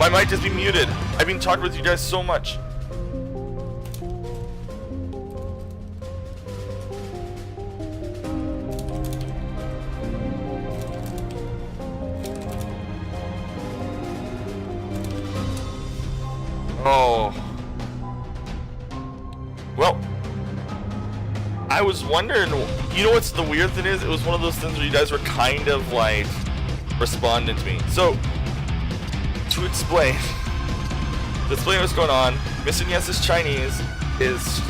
My mic just be muted. I've been talking with you guys so much. Oh. Well, I was wondering, you know what's the weird thing is? It was one of those things where you guys were kind of like responding to me. So, to explain what's going on, missingyes is Chinese, his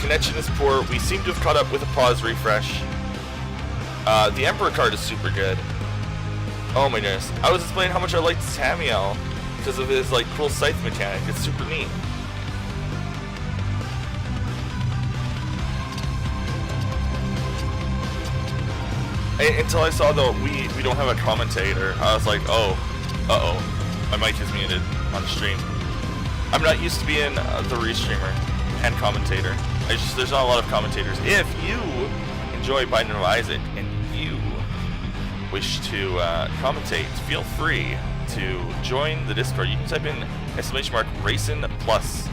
connection is poor, we seem to have caught up with a pause refresh. The Emperor card is super good. Oh my goodness. I was explaining how much I liked Samuel because of his like cool scythe mechanic. It's super neat. Until I saw though we don't have a commentator, I was like, oh, my mic is muted on stream. I'm not used to being the restreamer and commentator. There's not a lot of commentators. If you enjoy Binding of Isaac and you wish to commentate, feel free to join the Discord. You can type in !Racing Plus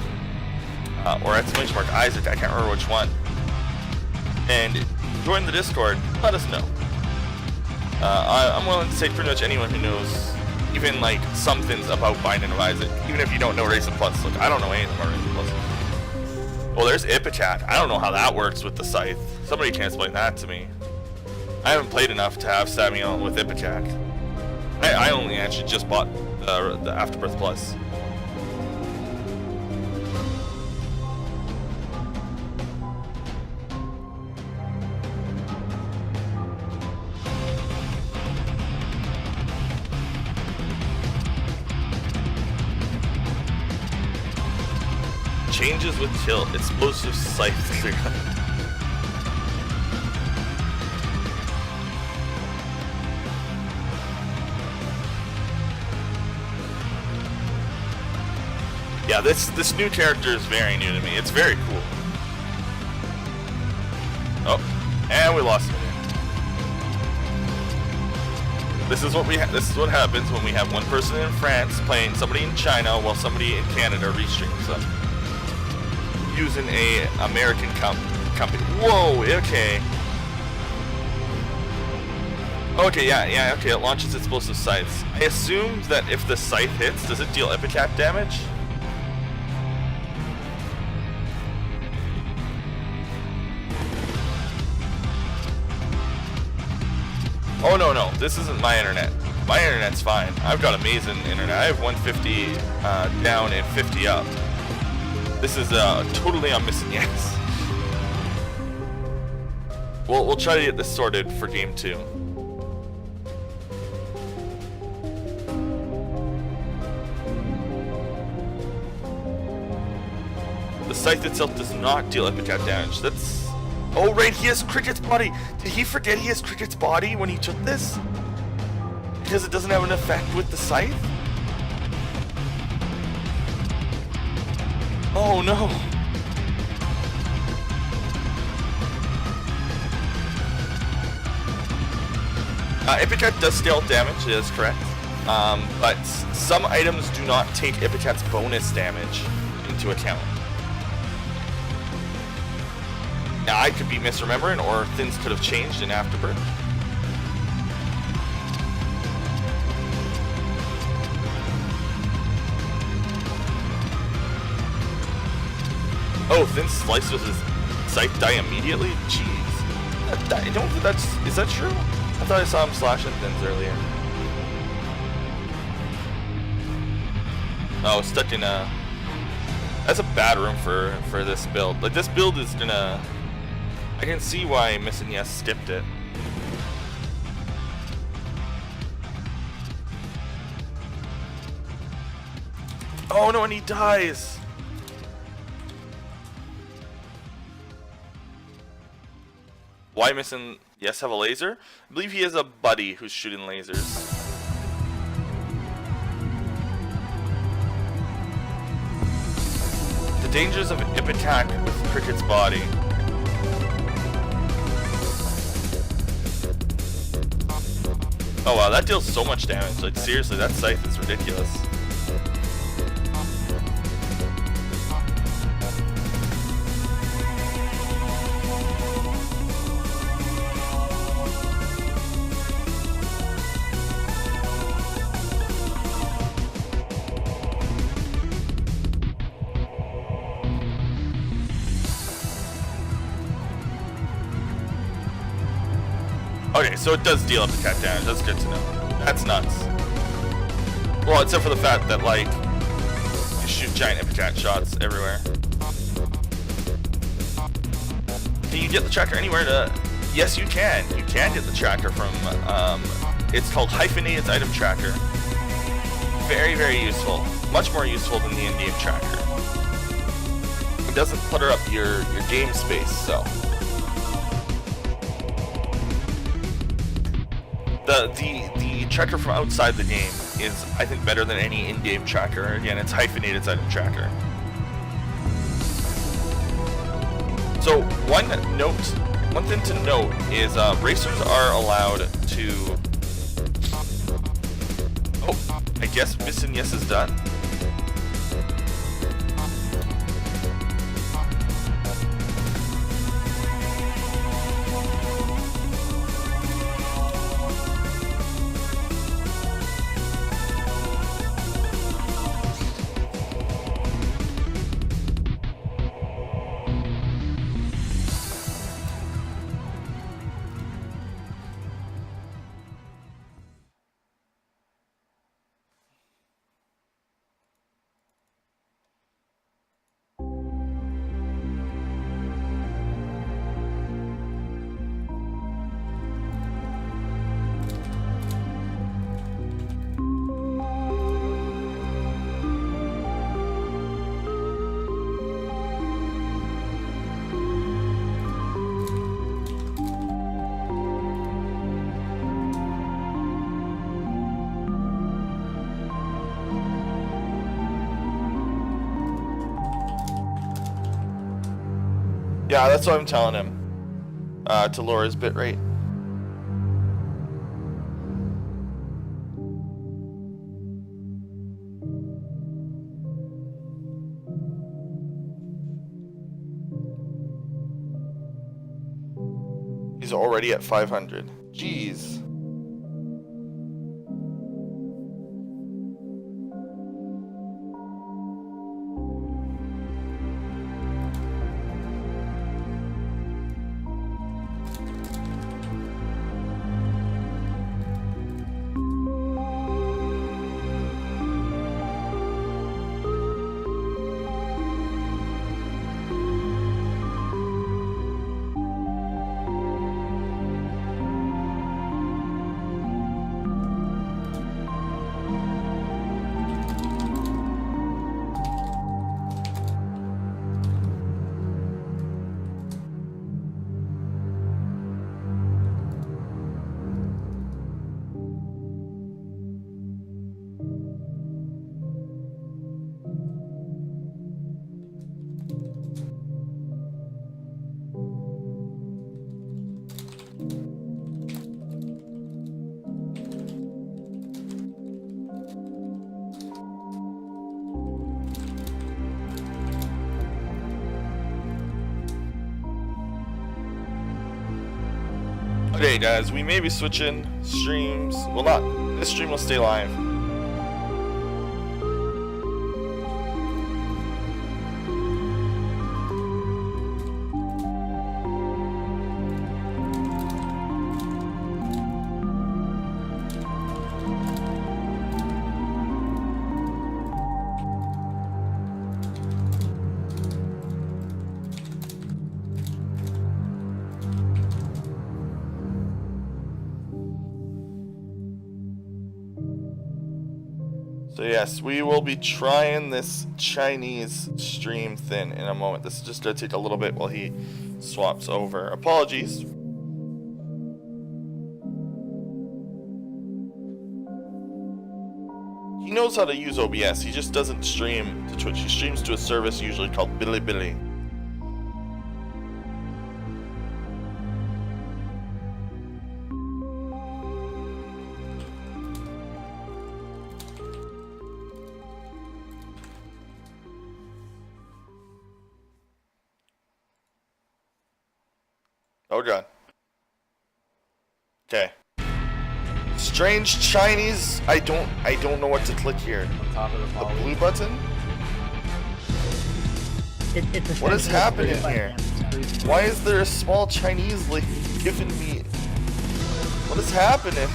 or !Isaac. I can't remember which one. And join the Discord. Let us know. I'm willing to say pretty much anyone who knows even like some things about Binding of Isaac, even if you don't know Racing Plus. Look, I don't know anything about Racing Plus. Well, there's Ipichat. I don't know how that works with the scythe. Somebody can explain that to me. I haven't played enough to have Samuel with Ipichat. I only actually just bought the Afterbirth Plus. Changes with tilt, explosive scythe clear. Yeah, this new character is very new to me. It's very cool. Oh, and we lost him again. This is what happens when we have one person in France playing somebody in China while somebody in Canada restreams them. Using a American company. Whoa, okay. Okay, yeah, okay, it launches explosive scythes. I assumed that if the scythe hits, does it deal epitaph damage? Oh no, this isn't my internet. My internet's fine. I've got amazing internet. I have 150 down and 50 up. This is totally on missingyes. We'll try to get this sorted for game 2. The scythe itself does not deal epitaph damage. That's... Oh right, he has Cricket's body! Did he forget he has Cricket's body when he took this? Because it doesn't have an effect with the scythe? Oh no! Epitaph does stealth damage, it is correct. But some items do not take Epitaph's bonus damage into account. Now I could be misremembering, or things could have changed in Afterbirth. Oh, Thin Slice with his scythe die immediately? Jeez. I don't think that's... Is that true? I thought I saw him slashing Thins earlier. Oh, stuck in a... That's a bad room for this build. Like, this build is gonna... I can see why missingyes skipped it. Oh no, and he dies! Why missingyes have a laser? I believe he has a buddy who's shooting lasers. The dangers of Ip attack with Cricket's body. Oh wow, that deals so much damage. Like seriously, that scythe is ridiculous. Okay, so it does deal uppercut damage. That's good to know. That's nuts. Well, except for the fact that, like, you shoot giant uppercut shots everywhere. Can you get the tracker anywhere to... Yes, you can. You can get the tracker from... it's called Hyphenated Item Tracker. Very, very useful. Much more useful than the in-game tracker. It doesn't clutter up your game space, so... The tracker from outside the game is, I think, better than any in-game tracker. Again, it's Hyphenated Item Tracker. So one thing to note is racers are allowed to... Oh, I guess missingyes is done. Yeah, that's what I'm telling him. To lower his bitrate. He's already at 500. Jeez. Okay guys, we may be switching streams. Well, not this stream will stay live. So yes, we will be trying this Chinese stream thing in a moment. This is just going to take a little bit while he swaps over. Apologies. He knows how to use OBS. He just doesn't stream to Twitch. He streams to a service usually called Bilibili. Oh god. Okay. Strange Chinese. I don't know what to click here. On top of the blue button? What is happening here? Why is there a small Chinese like giving me What is happening?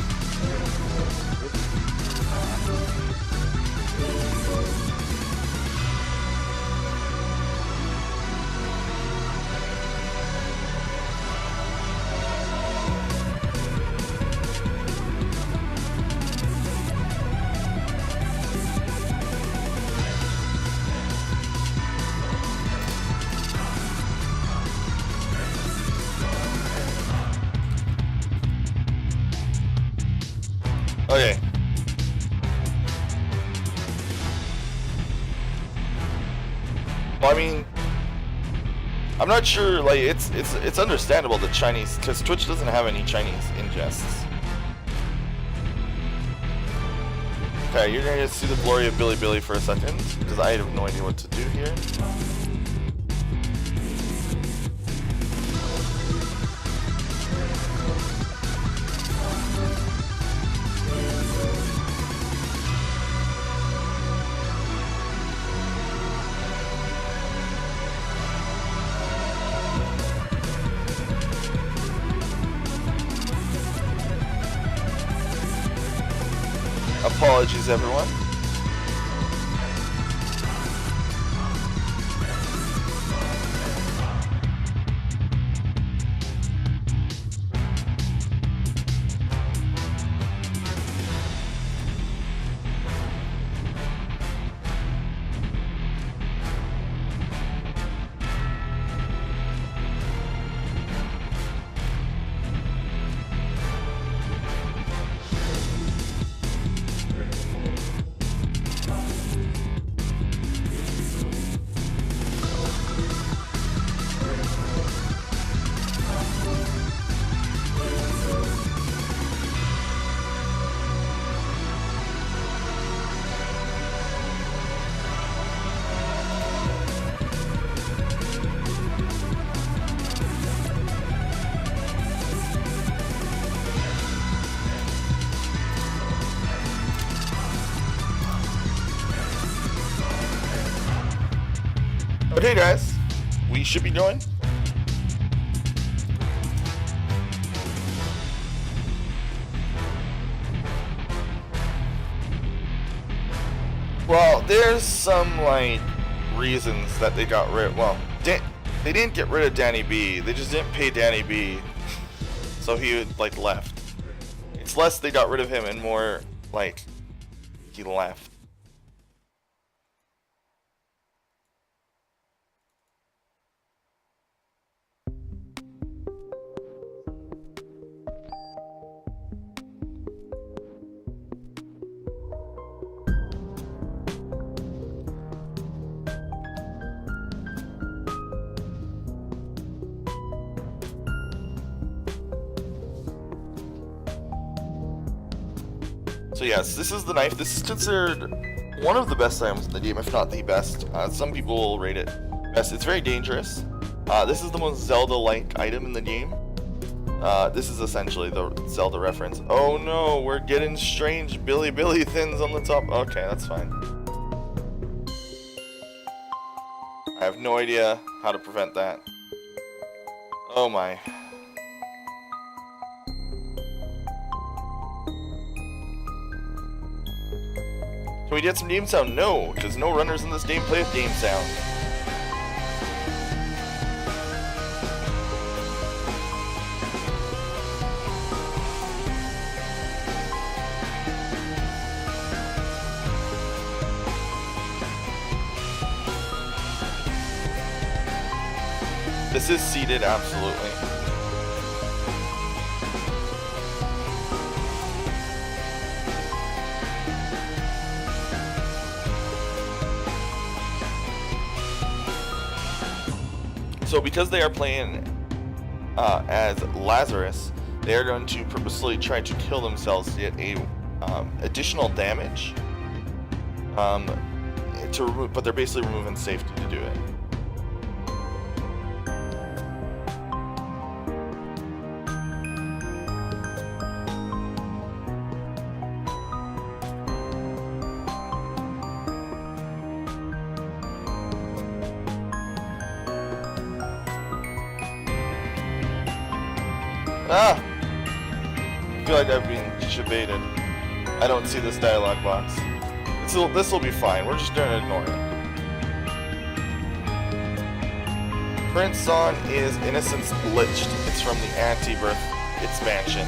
Okay. Well, I mean, I'm not sure. Like, it's understandable that Chinese, because Twitch doesn't have any Chinese ingests. Okay, you're gonna see the glory of Billy Billy for a second, because I have no idea what to do here. Apologies, everyone. Okay, guys, we should be going. Well, there's some, like, reasons that they got rid. Well, they didn't get rid of Danny B. They just didn't pay Danny B. So he, like, left. It's less they got rid of him and more, like, he left. So yes, this is the knife. This is considered one of the best items in the game, if not the best. Some people will rate it best. It's very dangerous. This is the most Zelda-like item in the game. This is essentially the Zelda reference. Oh no, we're getting strange Billy Billy thins on the top. Okay, that's fine. I have no idea how to prevent that. Oh my. Can we get some game sound? No, because no runners in this game play with game sound. This is seated, absolutely. So because they are playing as Lazarus, they are going to purposely try to kill themselves to get a additional damage. But they're basically removing safety to do it. Ah! feel like I've been jebaited. I don't see this dialogue box. This will be fine. We're just gonna ignore it. Current song is Innocence Glitched. It's from the Anti-Birth expansion.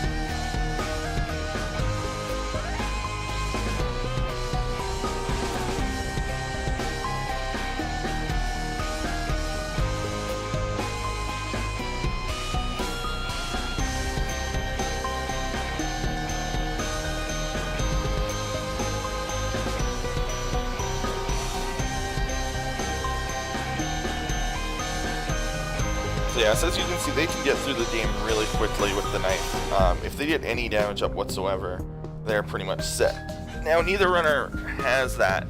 So yeah, so as you can see, they can get through the game really quickly with the knife. If they get any damage up whatsoever, they're pretty much set. Now, neither runner has that.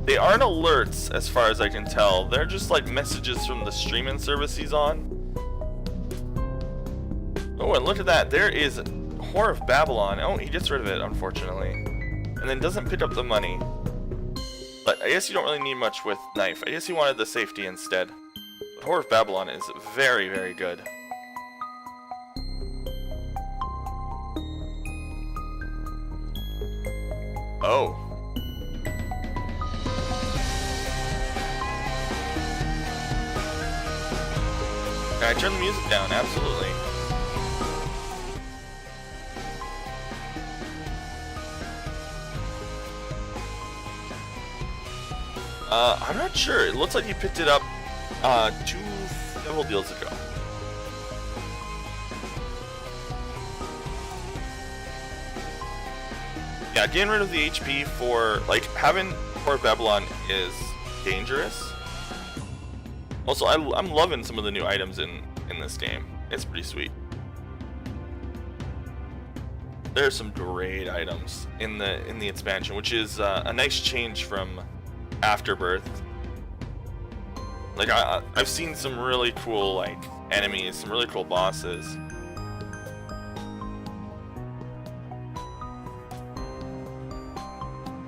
They aren't alerts, as far as I can tell. They're just like messages from the streaming service he's on. Oh, and look at that. There is Whore of Babylon. Oh, he gets rid of it, unfortunately. And then doesn't pick up the money. But I guess you don't really need much with knife. I guess he wanted the safety instead. But Whore of Babylon is very, very good. Oh. Can I turn the music down? Absolutely. I'm not sure. It looks like he picked it up several deals ago. Yeah, getting rid of the HP for, like, having Whore of Babylon is dangerous. Also, I'm loving some of the new items in this game. It's pretty sweet. There are some great items in the expansion, which is a nice change from Afterbirth. Like I've seen some really cool like enemies, some really cool bosses.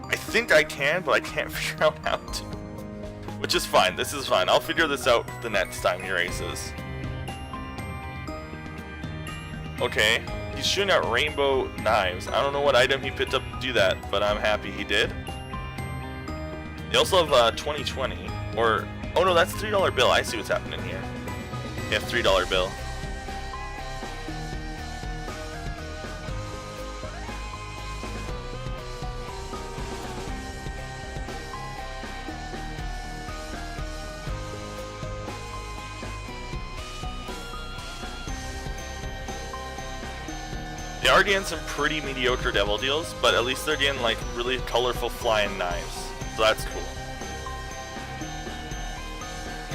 I think I can, but I can't figure out how to. Which is fine. This is fine. I'll figure this out the next time he races. Okay, he's shooting out rainbow knives. I don't know what item he picked up to do that, but I'm happy he did. They also have 2020, or, oh no, that's $3 bill. I see what's happening here. They have $3 bill. They are getting some pretty mediocre devil deals, but at least they're getting like really colorful flying knives. So that's cool.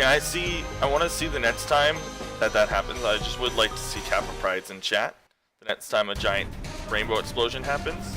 I want to see the next time that happens. I just would like to see Kappa Prides in chat. The next time a giant rainbow explosion happens.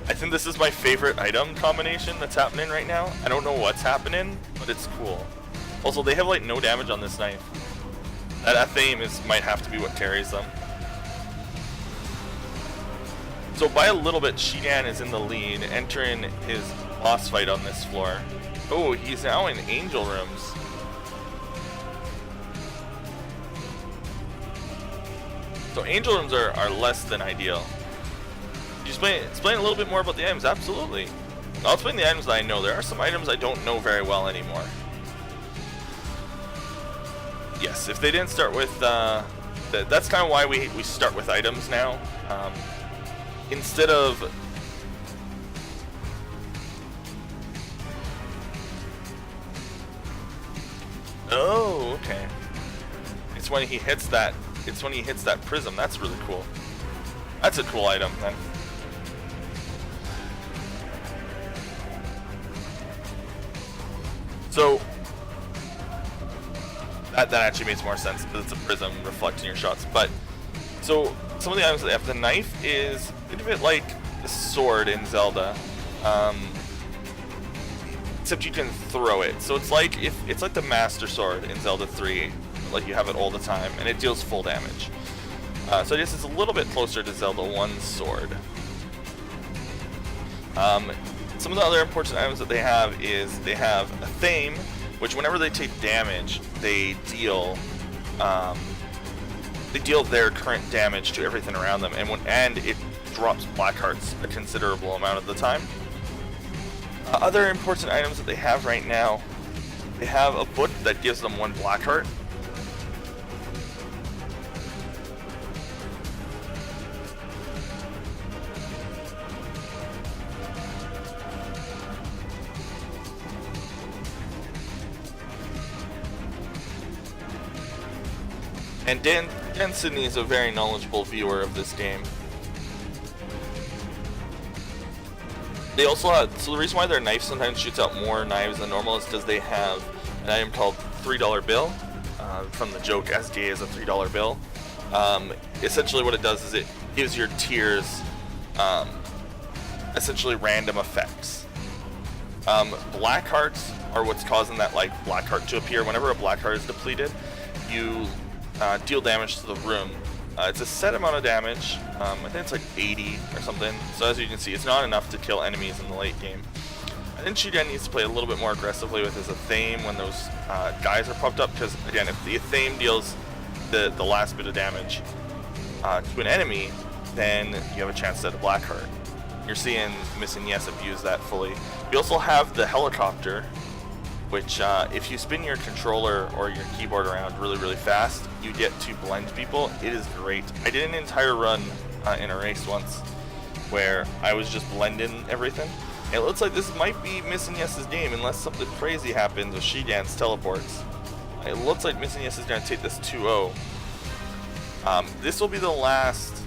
I think this is my favorite item combination that's happening right now. I don't know what's happening, but it's cool. Also, they have like no damage on this knife. That fame might have to be what carries them. So by a little bit, Shidan is in the lead, entering his boss fight on this floor. Oh, he's now in angel rooms. So angel rooms are less than ideal. Explain a little bit more about the items. Absolutely. I'll explain the items that I know. There are some items I don't know very well anymore. Yes, if they didn't start with... that's kind of why we start with items now. Instead of... Oh, okay. It's when he hits that prism. That's really cool. That's a cool item, then. So that actually makes more sense because it's a prism reflecting your shots. But so some of the items that they have, the knife is, think of it like sword in Zelda, except you can throw it. So it's like the Master Sword in Zelda 3, like you have it all the time, and it deals full damage. So I guess it's a little bit closer to Zelda 1's sword. Some of the other important items that they have is they have a Thame, which whenever they take damage, they deal their current damage to everything around them, and it drops black hearts a considerable amount of the time. Other important items that they have right now, they have a book that gives them 1 black heart. And Dan Sydney is a very knowledgeable viewer of this game. They also have, so the reason why their knife sometimes shoots out more knives than normal is because they have an item called $3 bill, from the joke SDA is a $3 bill. Essentially what it does is it gives your tiers essentially random effects. Black hearts are what's causing that like black heart to appear. Whenever a black heart is depleted, you deal damage to the room. It's a set amount of damage. I think it's like 80 or something. So as you can see, it's not enough to kill enemies in the late game. I think Shigen needs to play a little bit more aggressively with his Thame when those guys are popped up, because again, if the Thame deals the last bit of damage to an enemy, then you have a chance at a black heart. You're seeing missingyes abuse that fully. You also have the helicopter, which if you spin your controller or your keyboard around really fast, you get to blend people. It is great. I did an entire run in a race once where I was just blending everything. It looks like this might be missingyes' game unless something crazy happens with Shigan's teleports. It looks like missingyes is going to take this 2-0. This will be the last.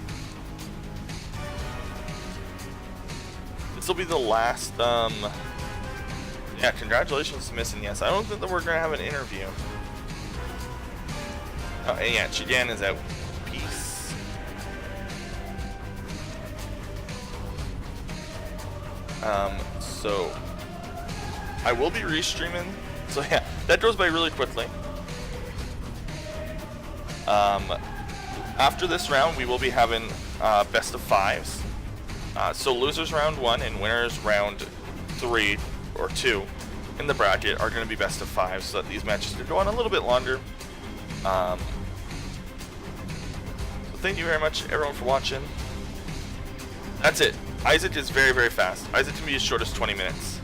This will be the last. Yeah, congratulations to missingyes. I don't think that we're going to have an interview. Oh, and yeah, Shigan is out. Peace. So, I will be restreaming. So yeah, that goes by really quickly. After this round, we will be having best of 5s. So losers round 1 and winners round 3 or 2 in the bracket are going to be best of 5, so that these matches could go on a little bit longer. So thank you very much everyone for watching. That's it. Isaac is very fast. Isaac can be as short as 20 minutes.